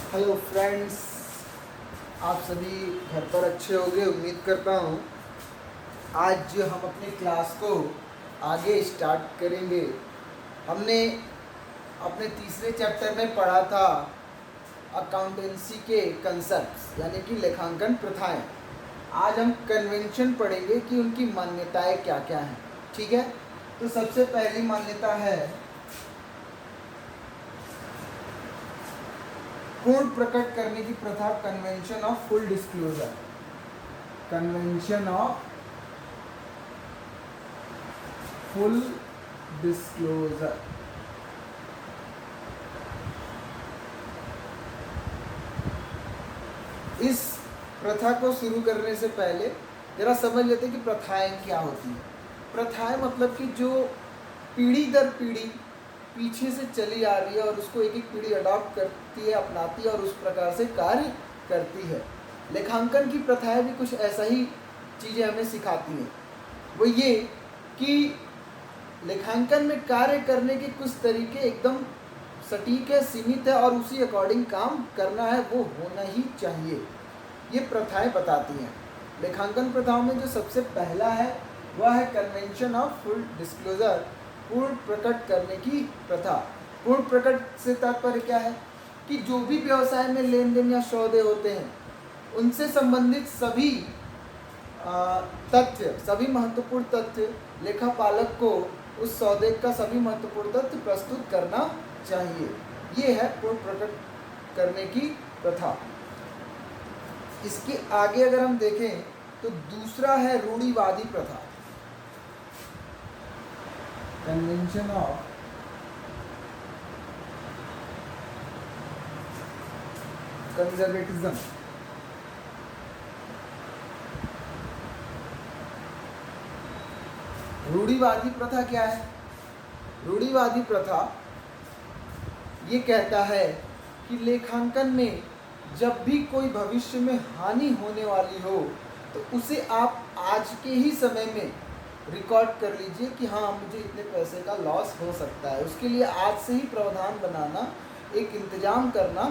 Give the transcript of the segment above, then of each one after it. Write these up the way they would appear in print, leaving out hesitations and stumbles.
Hello friends, आप सभी घर पर अच्छे होंगे उम्मीद करता हूँ। आज हम अपनी क्लास को आगे स्टार्ट करेंगे। हमने अपने तीसरे चैप्टर में पढ़ा था अकाउंटेंसी के कंसेप्ट्स यानी कि लेखांकन प्रथाएं। आज हम कन्वेंशन पढ़ेंगे कि उनकी मान्यताएं क्या क्या हैं। ठीक है, तो सबसे पहली मान्यता है पूर्ण प्रकट करने की प्रथा, convention of full disclosure. Convention of full disclosure. इस प्रथा को शुरू करने से पहले जरा समझ लेते हैं कि प्रथाएं क्या होती हैं। प्रथाएं मतलब कि जो पीढ़ी दर पीढ़ी पीछे से चली आ रही है और उसको एक एक पीढ़ी अडॉप्ट करती है, अपनाती है और उस प्रकार से कार्य करती है। लेखांकन की प्रथाएं भी कुछ ऐसा ही चीज़ें हमें सिखाती हैं। वो ये कि लेखांकन में कार्य करने के कुछ तरीके एकदम सटीक है, सीमित है और उसी अकॉर्डिंग काम करना है, वो होना ही चाहिए। ये प्रथाएं बताती हैं। लेखांकन प्रथाओं में जो सबसे पहला है वह है कन्वेंशन ऑफ फुल डिस्क्लोजर, पूर्ण प्रकट करने की प्रथा। पूर्ण प्रकट से तात्पर्य क्या है कि जो भी व्यवसाय में लेन देन या सौदे होते हैं उनसे संबंधित सभी तथ्य, सभी महत्वपूर्ण तथ्य लेखापालक को उस सौदे का सभी महत्वपूर्ण तथ्य प्रस्तुत करना चाहिए। ये है पूर्ण प्रकट करने की प्रथा। इसके आगे अगर हम देखें तो दूसरा है रूढ़िवादी प्रथा, कन्वेंशन ऑफ कंजर्वेटिज्म। रूढ़िवादी प्रथा क्या है? रूढ़िवादी प्रथा ये कहता है कि लेखांकन में जब भी कोई भविष्य में हानि होने वाली हो तो उसे आप आज के ही समय में रिकॉर्ड कर लीजिए कि हाँ, मुझे इतने पैसे का लॉस हो सकता है। उसके लिए आज से ही प्रावधान बनाना, एक इंतजाम करना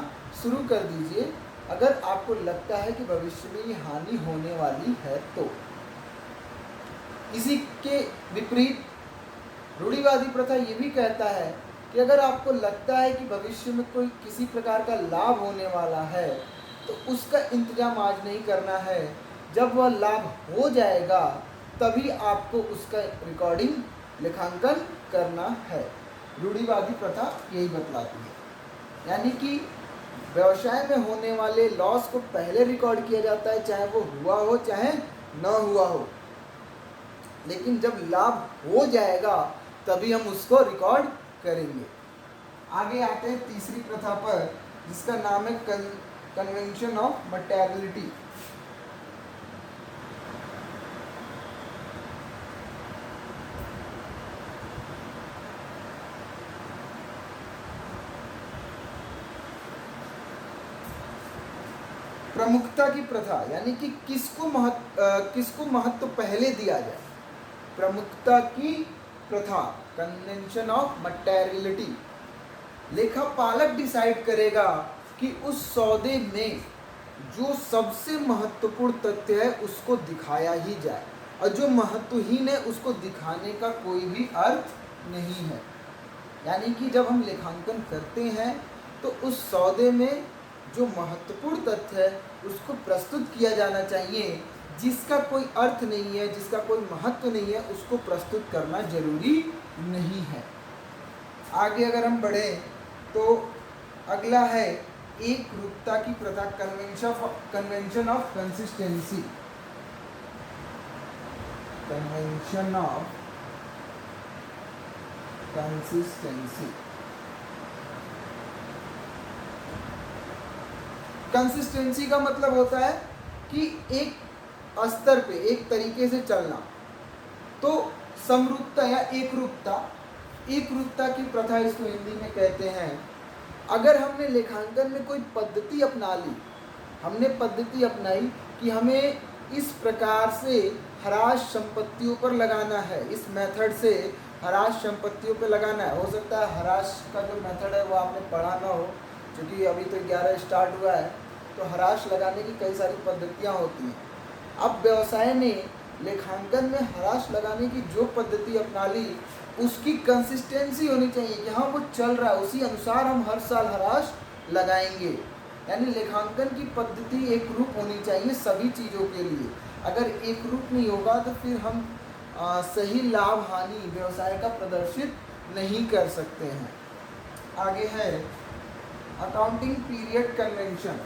शुरू कर दीजिए अगर आपको लगता है कि भविष्य में ये हानि होने वाली है तो। इसी के विपरीत रूढ़िवादी प्रथा ये भी कहता है कि अगर आपको लगता है कि भविष्य में कोई किसी प्रकार का लाभ होने वाला है तो उसका इंतजाम आज नहीं करना है, जब वह लाभ हो जाएगा तभी आपको उसका रिकॉर्डिंग, लेखांकन करना है। रूढ़िवादी प्रथा यही बतलाती है। यानी कि व्यवसाय में होने वाले लॉस को पहले रिकॉर्ड किया जाता है, चाहे वो हुआ हो चाहे न हुआ हो, लेकिन जब लाभ हो जाएगा तभी हम उसको रिकॉर्ड करेंगे। आगे आते हैं तीसरी प्रथा पर, जिसका नाम है कन्वेंशन ऑफ मटेरियलिटी। प्रमुखता की प्रथा यानी कि किसको महत्व पहले दिया जाए। प्रमुखता की प्रथा, कन्वेंशन ऑफ मटेरियलिटी। लेखापालक डिसाइड करेगा कि उस सौदे में जो सबसे महत्वपूर्ण तथ्य है उसको दिखाया ही जाए और जो महत्वहीन है उसको दिखाने का कोई भी अर्थ नहीं है। यानी कि जब हम लेखांकन करते हैं तो उस सौदे में जो महत्वपूर्ण तथ्य है उसको प्रस्तुत किया जाना चाहिए। जिसका कोई अर्थ नहीं है, जिसका कोई महत्व नहीं है, उसको प्रस्तुत करना जरूरी नहीं है। आगे अगर हम बढ़ें तो अगला है एक रूपता की प्रथा, convention of consistency. Convention of consistency. Consistency का मतलब होता है कि एक स्तर पे एक तरीके से चलना। तो समरूपता या एकरूपता की प्रथा इसको हिंदी में कहते हैं। अगर हमने लेखांकन में कोई पद्धति अपना ली, हमने पद्धति अपनाई कि हमें इस प्रकार से ह्रास संपत्तियों पर लगाना है, इस मेथड से ह्रास संपत्तियों पर लगाना है। हो सकता है ह्रास का जो मेथड है वो आपने पढ़ा ना हो, क्योंकि अभी तो 11 स्टार्ट हुआ है, तो हराश लगाने की कई सारी पद्धतियाँ होती हैं। अब व्यवसाय ने लेखांकन में हराश लगाने की जो पद्धति अपना ली, उसकी कंसिस्टेंसी होनी चाहिए कि हाँ वो चल रहा है, उसी अनुसार हम हर साल हराश लगाएंगे। यानी लेखांकन की पद्धति एक रूप होनी चाहिए सभी चीज़ों के लिए। अगर एक रूप नहीं होगा तो फिर हम सही लाभ हानि व्यवसाय का प्रदर्शित नहीं कर सकते हैं। आगे है अकाउंटिंग पीरियड कन्वेंशन,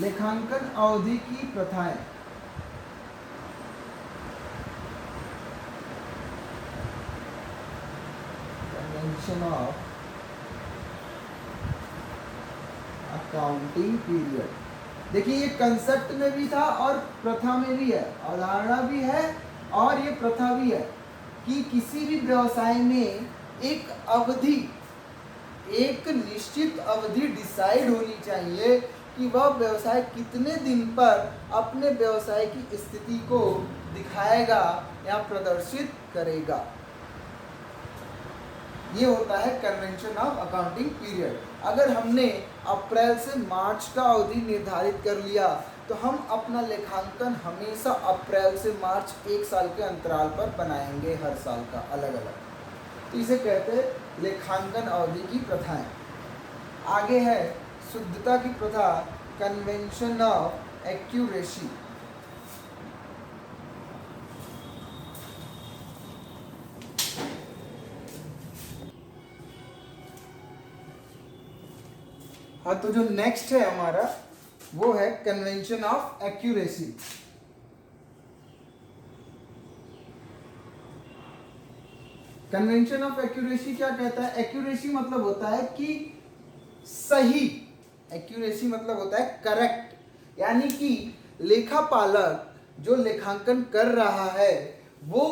लेखांकन अवधि की प्रथाएं। कन्वेंशन ऑफ अकाउंटिंग पीरियड, देखिए ये कंसेप्ट में भी था और प्रथा में भी है, अवधारणा भी है और ये प्रथा भी है कि किसी भी व्यवसाय में एक अवधि, एक निश्चित अवधि डिसाइड होनी चाहिए कि वह व्यवसाय कितने दिन पर अपने व्यवसाय की स्थिति को दिखाएगा या प्रदर्शित करेगा। ये होता है कन्वेंशन ऑफ अकाउंटिंग पीरियड। अगर हमने अप्रैल से मार्च का अवधि निर्धारित कर लिया तो हम अपना लेखांकन हमेशा अप्रैल से मार्च 1 साल के अंतराल पर बनाएंगे, हर साल का अलग अलग। तो इसे कहते हैं लेखांकन अवधि की प्रथाएं। आगे है शुद्धता की प्रथा, कन्वेंशन ऑफ एक्यूरेसी। हाँ, तो जो नेक्स्ट है हमारा वो है convention of accuracy. Convention of accuracy क्या कहता है? एक्यूरेसी मतलब होता है कि सही, एक्यूरेसी मतलब होता है करेक्ट, यानी कि लेखापालक जो लेखांकन कर रहा है वो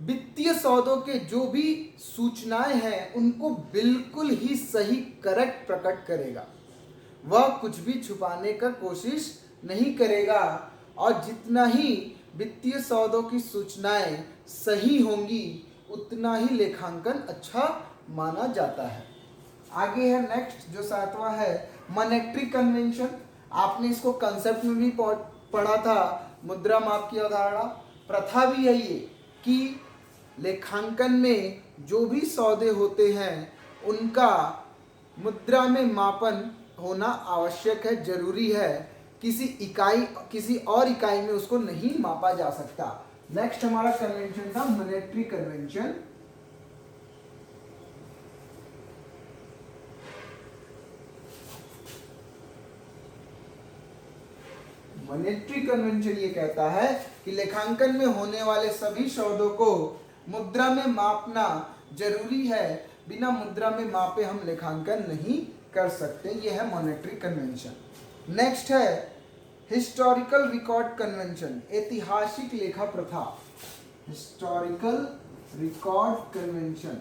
वित्तीय सौदों के जो भी सूचनाएं हैं उनको बिल्कुल ही सही करेक्ट प्रकट करेगा। वह कुछ भी छुपाने का कोशिश नहीं करेगा और जितना ही वित्तीय सौदों की सूचनाएं सही होंगी उतना ही लेखांकन अच्छा माना जाता है। आगे है नेक्स्ट जो 7वां है मॉनेटरी कन्वेंशन। आपने इसको कंसेप्ट में भी पढ़ा था, मुद्रा माप की अवधारणा। प्रथा भी है ये कि लेखांकन में जो भी सौदे होते हैं उनका मुद्रा में मापन होना आवश्यक है, जरूरी है। किसी और इकाई में उसको नहीं मापा जा सकता। नेक्स्ट हमारा कन्वेंशन था मॉनेटरी कन्वेंशन। मॉनेटरी कन्वेंशन ये कहता है कि लेखांकन में होने वाले सभी सौदों को मुद्रा में मापना जरूरी है, बिना मुद्रा में मापे हम लेखांकन नहीं कर सकते। ये है मॉनेटरी कन्वेंशन। नेक्स्ट है हिस्टोरिकल रिकॉर्ड कन्वेंशन, ऐतिहासिक लेखा प्रथा। हिस्टोरिकल रिकॉर्ड कन्वेंशन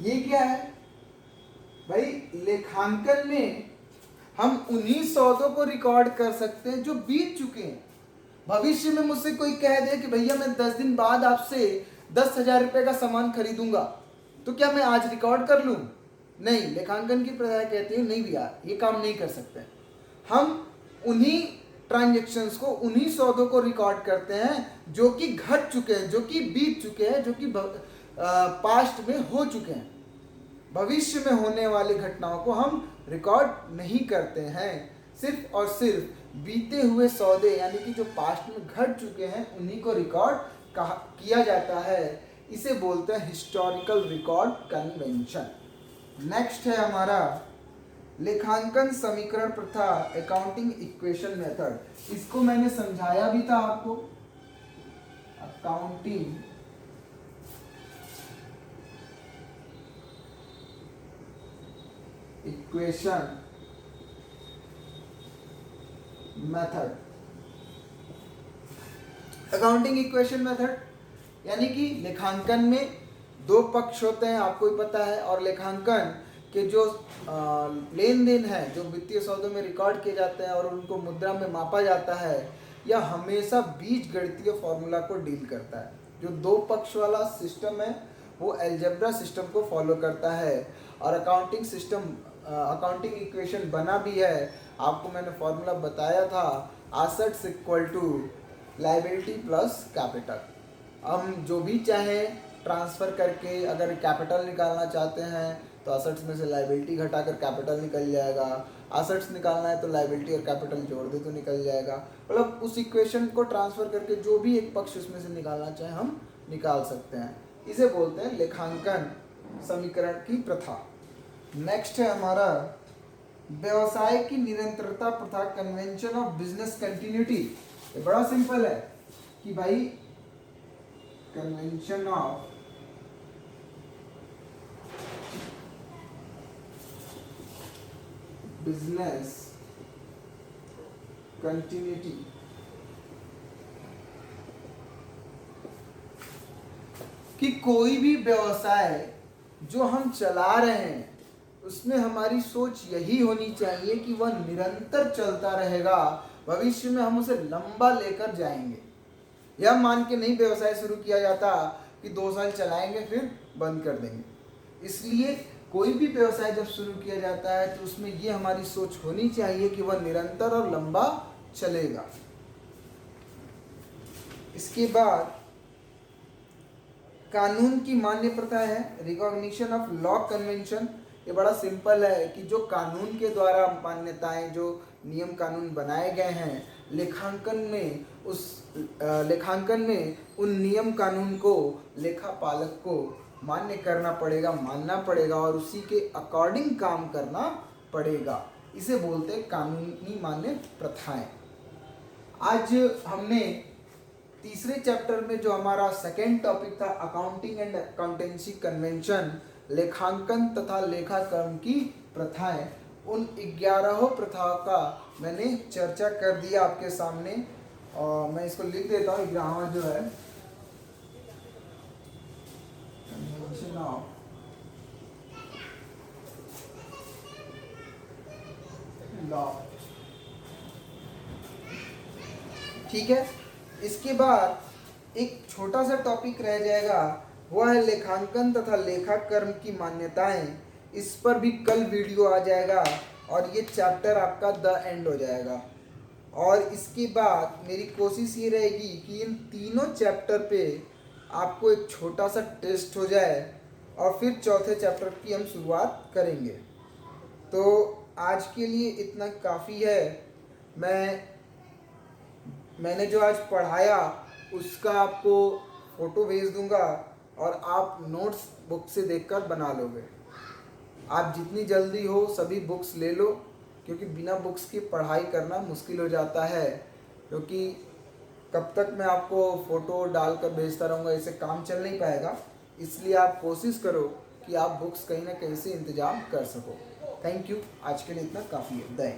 ये क्या है भाई? लेखांकन में हम उन्हीं सौदों को रिकॉर्ड कर सकते हैं जो बीत चुके हैं। भविष्य में मुझसे कोई कह दे कि भैया मैं 10 दिन बाद आपसे 10,000 रुपये का सामान खरीदूंगा, तो क्या मैं आज रिकॉर्ड कर लूं? नहीं, लेखांकन की प्रथा कहती है नहीं भैया ये काम नहीं कर सकते। हम उन्हीं ट्रांजैक्शंस को, उन्हीं सौदों को रिकॉर्ड करते हैं जो कि घट चुके हैं, जो कि बीत चुके हैं, जो कि पास्ट में हो चुके हैं। भविष्य में होने वाली घटनाओं को हम रिकॉर्ड नहीं करते हैं। सिर्फ और सिर्फ बीते हुए सौदे यानी कि जो पास्ट में घट चुके हैं उन्हीं को रिकॉर्ड किया जाता है। इसे बोलते हैं हिस्टोरिकल रिकॉर्ड कन्वेंशन। नेक्स्ट है हमारा लेखांकन समीकरण प्रथा, अकाउंटिंग इक्वेशन मेथड। इसको मैंने समझाया भी था आपको। Accounting equation method. Accounting equation method यानी कि लेखांकन में दो पक्ष होते हैं, आपको ही पता है, और लेखांकन के जो लेन देन है जो वित्तीय सौदों में रिकॉर्ड किए जाते हैं और उनको मुद्रा में मापा जाता है, यह हमेशा बीजगणितीय फॉर्मूला को डील करता है। जो दो पक्ष वाला सिस्टम है वो अलजेब्रा सिस्टम को फॉलो करता है। और अकाउंटिंग सिस्टम, अकाउंटिंग इक्वेशन बना भी है, आपको मैंने फॉर्मूला बताया था, assets equal to liability plus capital. हम जो भी चाहें ट्रांसफ़र करके अगर कैपिटल निकालना चाहते हैं तो एसेट्स में से लायबिलिटी घटाकर कैपिटल निकल जाएगा, एसेट्स निकालना है तो लायबिलिटी और कैपिटल जोड़ दे तो निकल जाएगा। मतलब उस इक्वेशन को ट्रांसफ़र करके जो भी एक पक्ष उसमें से निकालना चाहे हम निकाल सकते हैं। इसे बोलते हैं लेखांकन समीकरण की प्रथा। नेक्स्ट है हमारा व्यवसाय की निरंतरता प्रथा, कन्वेंशन ऑफ बिजनेस कंटिन्यूटी। ये बड़ा सिंपल है कि भाई कन्वेंशन ऑफ बिजनेस कंटिन्यूटी कि कोई भी व्यवसाय जो हम चला रहे हैं उसमें हमारी सोच यही होनी चाहिए कि वह निरंतर चलता रहेगा, भविष्य में हम उसे लंबा लेकर जाएंगे। यह मान के नहीं व्यवसाय शुरू किया जाता कि 2 साल चलाएंगे फिर बंद कर देंगे। इसलिए कोई भी व्यवसाय जब शुरू किया जाता है तो उसमें ये हमारी सोच होनी चाहिए कि वह निरंतर और लंबा चलेगा। इसके बाद कानून की मान्य प्रथा है, रिकॉग्निशन ऑफ लॉ कन्वेंशन। ये बड़ा सिंपल है कि जो कानून के द्वारा मान्यताएं, जो नियम कानून बनाए गए हैं, लेखांकन में उन नियम कानून को लेखापालक को मान्य करना पड़ेगा, मानना पड़ेगा और उसी के अकॉर्डिंग काम करना पड़ेगा। इसे बोलते हैं कानूनी मान्य प्रथाएं। आज हमने तीसरे चैप्टर में जो हमारा सेकेंड टॉपिक था अकाउंटिंग एंड अकाउंटेंसी कन्वेंशन, लेखांकन तथा लेखाकर्म की प्रथाएं, उन 11 प्रथाओं का मैंने चर्चा कर दिया आपके सामने। और मैं इसको लिख देता हूँ। 11वां जो है कन्वेंशन ऑफ लॉ, ठीक है। इसके बाद एक छोटा सा टॉपिक रह जाएगा, वह है लेखांकन तथा लेखाकर्म की मान्यताएं। इस पर भी कल वीडियो आ जाएगा और ये चैप्टर आपका द एंड हो जाएगा। और इसके बाद मेरी कोशिश ये रहेगी कि इन तीनों चैप्टर पे आपको एक छोटा सा टेस्ट हो जाए और फिर चौथे चैप्टर की हम शुरुआत करेंगे। तो आज के लिए इतना काफ़ी है। मैंने जो आज पढ़ाया उसका आपको फ़ोटो भेज दूंगा और आप नोट्स बुक से देखकर बना लोगे। आप जितनी जल्दी हो सभी बुक्स ले लो, क्योंकि बिना बुक्स की पढ़ाई करना मुश्किल हो जाता है। क्योंकि कब तक मैं आपको फ़ोटो डालकर भेजता रहूँगा, इससे काम चल नहीं पाएगा। इसलिए आप कोशिश करो कि आप बुक्स कहीं ना कहीं से इंतज़ाम कर सको। थैंक यू, आज के लिए इतना काफ़ी है।